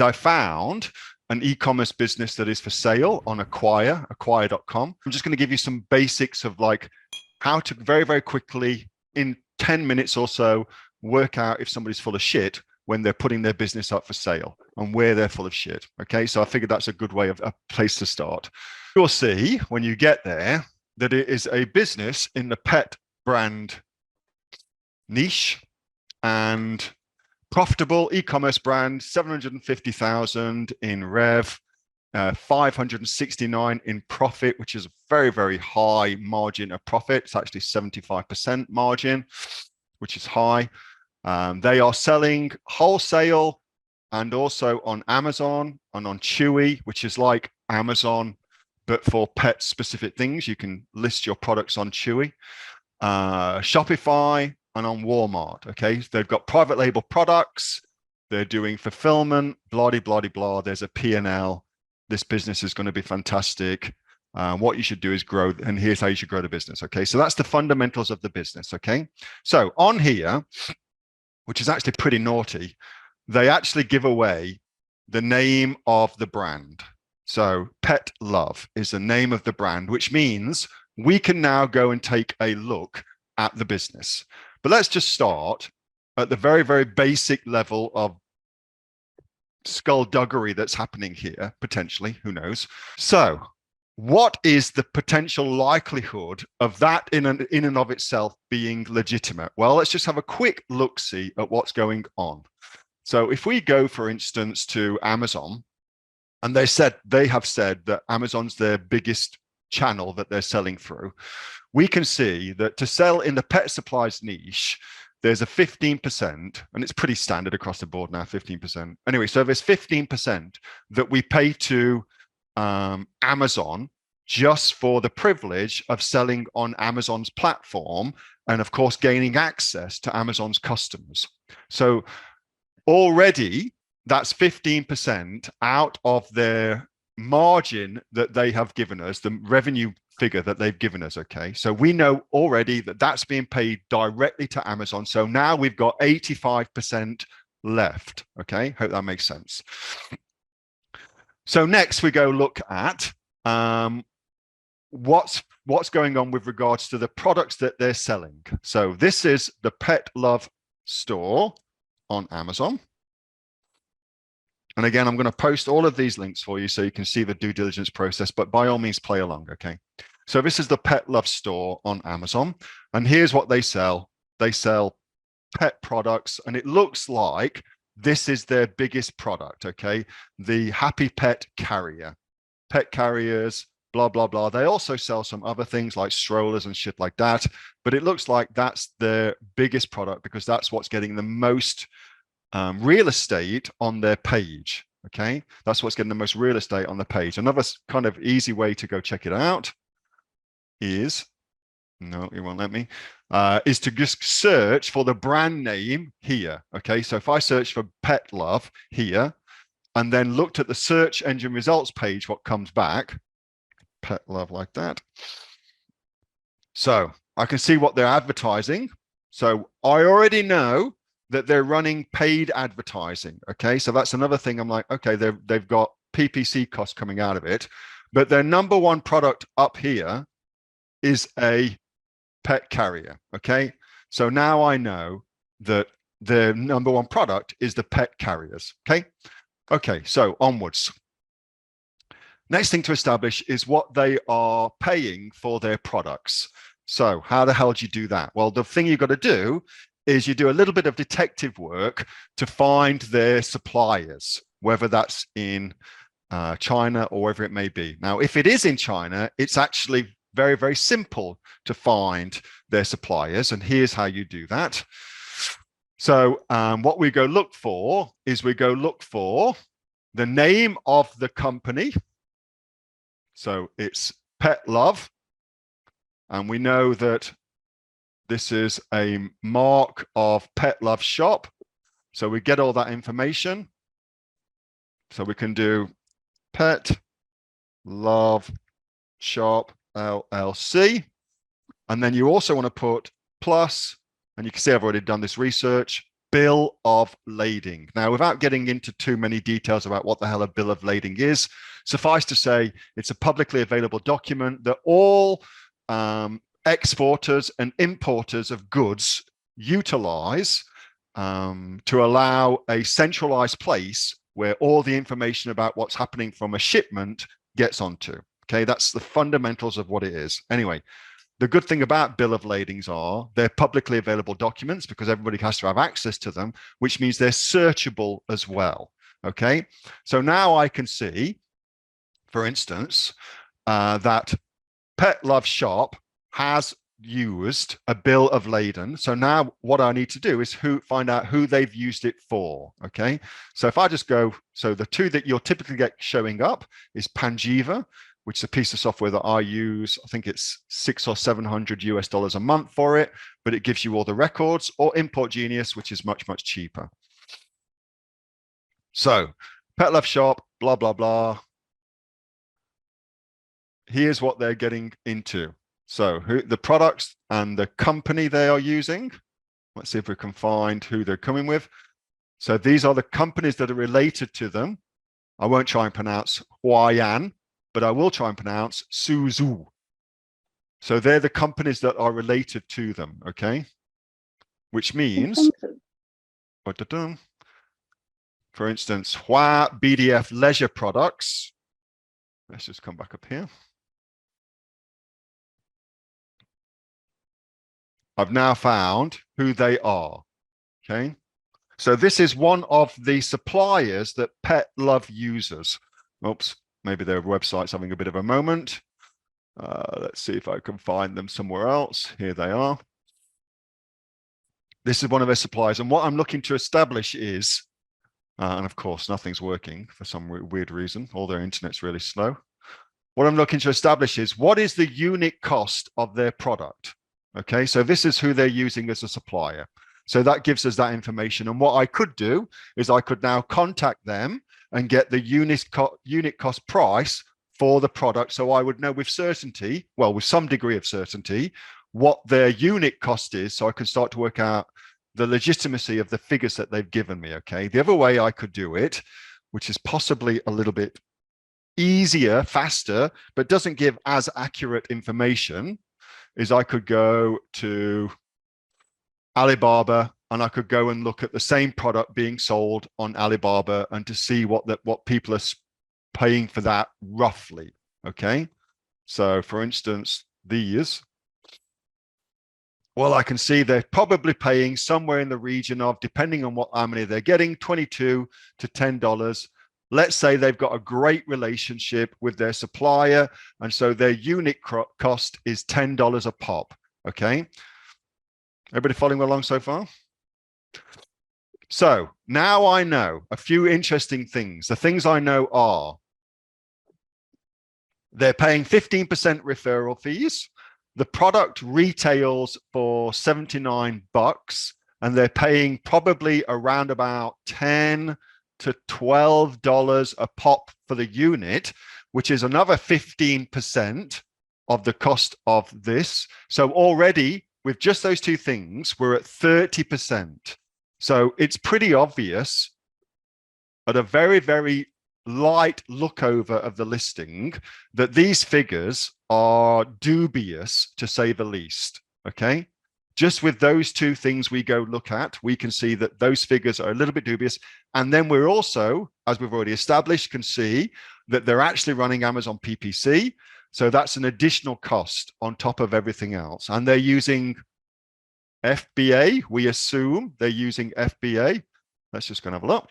I found an e-commerce business that is for sale on acquire.com. I'm just going to give you some basics of like how to very, very quickly in 10 minutes or so work out if somebody's full of shit when they're putting their business up for sale and where they're full of shit. Okay, so I figured that's a good way of a place to start. You'll see when you get there that it is a business in the pet brand niche and profitable e-commerce brand, 750,000 in rev, 569 in profit, which is a very, very high margin of profit. It's actually 75% margin, which is high. They are selling wholesale and also on Amazon and on Chewy, which is like Amazon, but for pet specific things. You can list your products on Chewy, Shopify, and on Walmart. Okay, so they've got private label products. They're doing fulfillment, blah, blah, blah, blah. There's a P&L. This business is going to be fantastic. What you should do is grow, and here's how you should grow the business. Okay, so that's the fundamentals of the business. Okay, so on here, which is actually pretty naughty, they actually give away the name of the brand. So Pet Love is the name of the brand, which means we can now go and take a look at the business. But let's just start at the very, very basic level of skullduggery that's happening here, potentially, who knows? So what is the potential likelihood of that in and of itself being legitimate? Well, let's just have a quick look-see at what's going on. So if we go, for instance, to Amazon, and they have said that Amazon's their biggest channel that they're selling through, we can see that to sell in the pet supplies niche, there's a 15%, and it's pretty standard across the board now, 15%. Anyway, so there's 15% that we pay to Amazon just for the privilege of selling on Amazon's platform and, of course, gaining access to Amazon's customers. So already that's 15% out of their margin that they have given us, the revenue figure that they've given us. Okay, so we know already that that's being paid directly to Amazon. So now we've got 85% left. Okay, hope that makes sense. So next we go look at what's going on with regards to the products that they're selling. So this is the Pet Love store on Amazon. And again, I'm going to post all of these links for you so you can see the due diligence process, but by all means, play along, okay? So this is the Pet Love store on Amazon. And here's what they sell. They sell pet products, and it looks like this is their biggest product, okay? The Happy Pet Carrier. Pet carriers, blah, blah, blah. They also sell some other things like strollers and shit like that, but it looks like that's their biggest product because that's what's getting the most real estate on their page. Okay, that's what's getting the most real estate on the page. Another kind of easy way to go check it out is, no, it won't let me, is to just search for the brand name here. Okay, so if I search for Pet Love here and then looked at the search engine results page, what comes back, Pet Love like that. So I can see what they're advertising. So I already know that they're running paid advertising. Okay, so that's another thing. I'm like, okay, they've got PPC costs coming out of it, but their number one product up here is a pet carrier. Okay, so now I know that their number one product is the pet carriers. Okay, so onwards. Next thing to establish is what they are paying for their products. So how the hell do you do that? Well, the thing you've got to do is you do a little bit of detective work to find their suppliers, whether that's in China or wherever it may be. Now, if it is in China, it's actually very, very simple to find their suppliers. And here's how you do that. So what we go look for is we go look for the name of the company. So it's Pet Love. And we know that this is a mark of Pet Love Shop. So we get all that information. So we can do Pet Love Shop LLC. And then you also want to put plus, and you can see I've already done this research, bill of lading. Now, without getting into too many details about what the hell a bill of lading is, suffice to say, it's a publicly available document that all exporters and importers of goods utilize to allow a centralized place where all the information about what's happening from a shipment gets onto. Okay, that's the fundamentals of what it is. Anyway, the good thing about bill of ladings are they're publicly available documents because everybody has to have access to them, which means they're searchable as well. Okay, so now I can see, for instance, that Pet Love Shop has used a bill of lading. So now what I need to do is find out who they've used it for. Okay, so if I just go, so the two that you'll typically get showing up is Panjiva, which is a piece of software that I use. I think it's $600 or $700 a month for it, but it gives you all the records, or Import Genius, which is much, much cheaper. So Pet Love Shop, blah, blah, blah. Here's what they're getting into. So the products and the company they are using. Let's see if we can find who they're coming with. So these are the companies that are related to them. I won't try and pronounce Huayan, but I will try and pronounce Suzhou. So they're the companies that are related to them, okay? Which means, for instance, Hua BDF Leisure Products. Let's just come back up here. I've now found who they are, okay? So this is one of the suppliers that Pet Love uses. Oops, maybe their website's having a bit of a moment. Let's see if I can find them somewhere else. Here they are. This is one of their suppliers. And what I'm looking to establish is, and of course, nothing's working for some weird reason. All their internet's really slow. What I'm looking to establish is, what is the unit cost of their product? Okay, so this is who they're using as a supplier. So that gives us that information. And what I could do is I could now contact them and get the unit cost price for the product. So I would know with certainty, well, with some degree of certainty, what their unit cost is. So I can start to work out the legitimacy of the figures that they've given me. Okay, the other way I could do it, which is possibly a little bit easier, faster, but doesn't give as accurate information, is I could go to Alibaba and I could go and look at the same product being sold on Alibaba and to see what people are paying for that roughly. Okay, so for instance, these, well, I can see they're probably paying somewhere in the region of, depending on how many they're getting, $22 to $10. Let's say they've got a great relationship with their supplier, and so their unit cost is $10 a pop. Okay, everybody following along so far? So now I know a few interesting things. The things I know are they're paying 15% referral fees. The product retails for $79, and they're paying probably around about $10 to $12 a pop for the unit, which is another 15% of the cost of this. So already with just those two things, we're at 30%. So it's pretty obvious at a very, very light look over of the listing that these figures are dubious, to say the least. Okay, just with those two things we go look at, we can see that those figures are a little bit dubious. And then we're also, as we've already established, can see that they're actually running Amazon PPC. So that's an additional cost on top of everything else. And they're using FBA. We assume they're using FBA. Let's just go and have a look.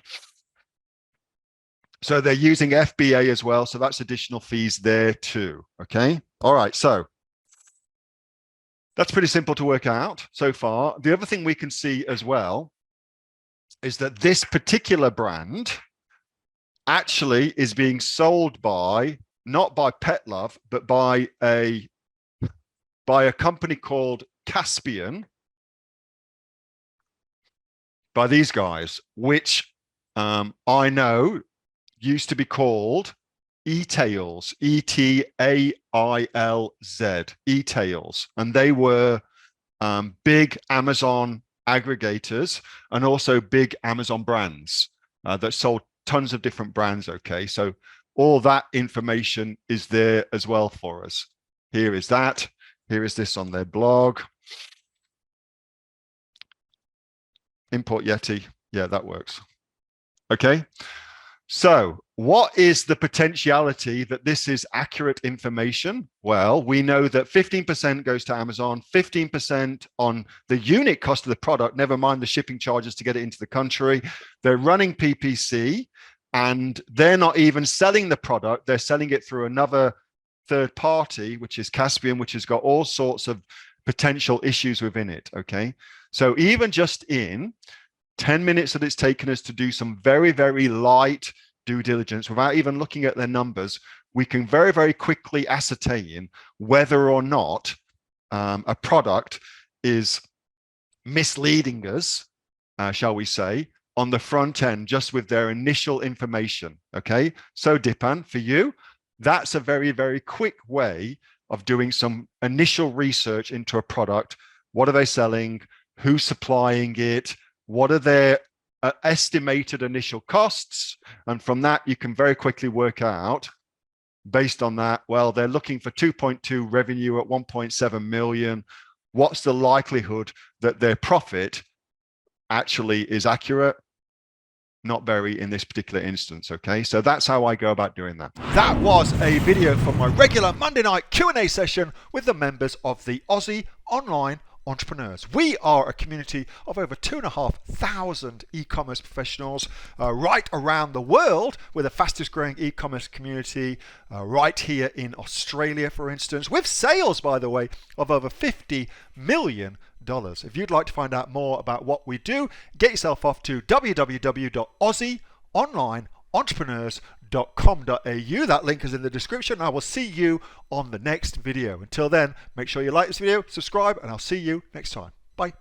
So they're using FBA as well. So that's additional fees there too. Okay. All right. So that's pretty simple to work out so far. The other thing we can see as well is that this particular brand actually is being sold by, not by Pet Love, but by a company called Caspian, by these guys, which I know used to be called eTails, E-T-A-I-L-Z, eTails. And they were big Amazon aggregators, and also big Amazon brands that sold tons of different brands. Okay, so all that information is there as well for us. Here is that. Here is this on their blog. Import Yeti. Yeah, that works. Okay. So what is the potentiality that this is accurate information? Well, we know that 15% goes to Amazon, 15% on the unit cost of the product, never mind the shipping charges to get it into the country. They're running PPC and they're not even selling the product. They're selling it through another third party, which is Caspian, which has got all sorts of potential issues within it. Okay. So even just in 10 minutes that it's taken us to do some very, very light due diligence without even looking at their numbers, we can very, very quickly ascertain whether or not a product is misleading us, shall we say, on the front end, just with their initial information. Okay. So Dipan, for you, that's a very, very quick way of doing some initial research into a product. What are they selling? Who's supplying it? What are their estimated initial costs? And from that, you can very quickly work out, based on that, well, they're looking for 2.2 revenue at 1.7 million. What's the likelihood that their profit actually is accurate? Not very in this particular instance. Okay, so that's how I go about doing that. That was a video from my regular Monday night Q&A session with the members of the Aussie Online Entrepreneurs. We are a community of over 2,500 e-commerce professionals right around the world. We're the fastest growing e-commerce community right here in Australia, for instance, with sales, by the way, of over $50 million. If you'd like to find out more about what we do, get yourself off to www.aussieonlineentrepreneurs.com.au. That link is in the description. I will see you on the next video. Until then, make sure you like this video, subscribe, and I'll see you next time. Bye.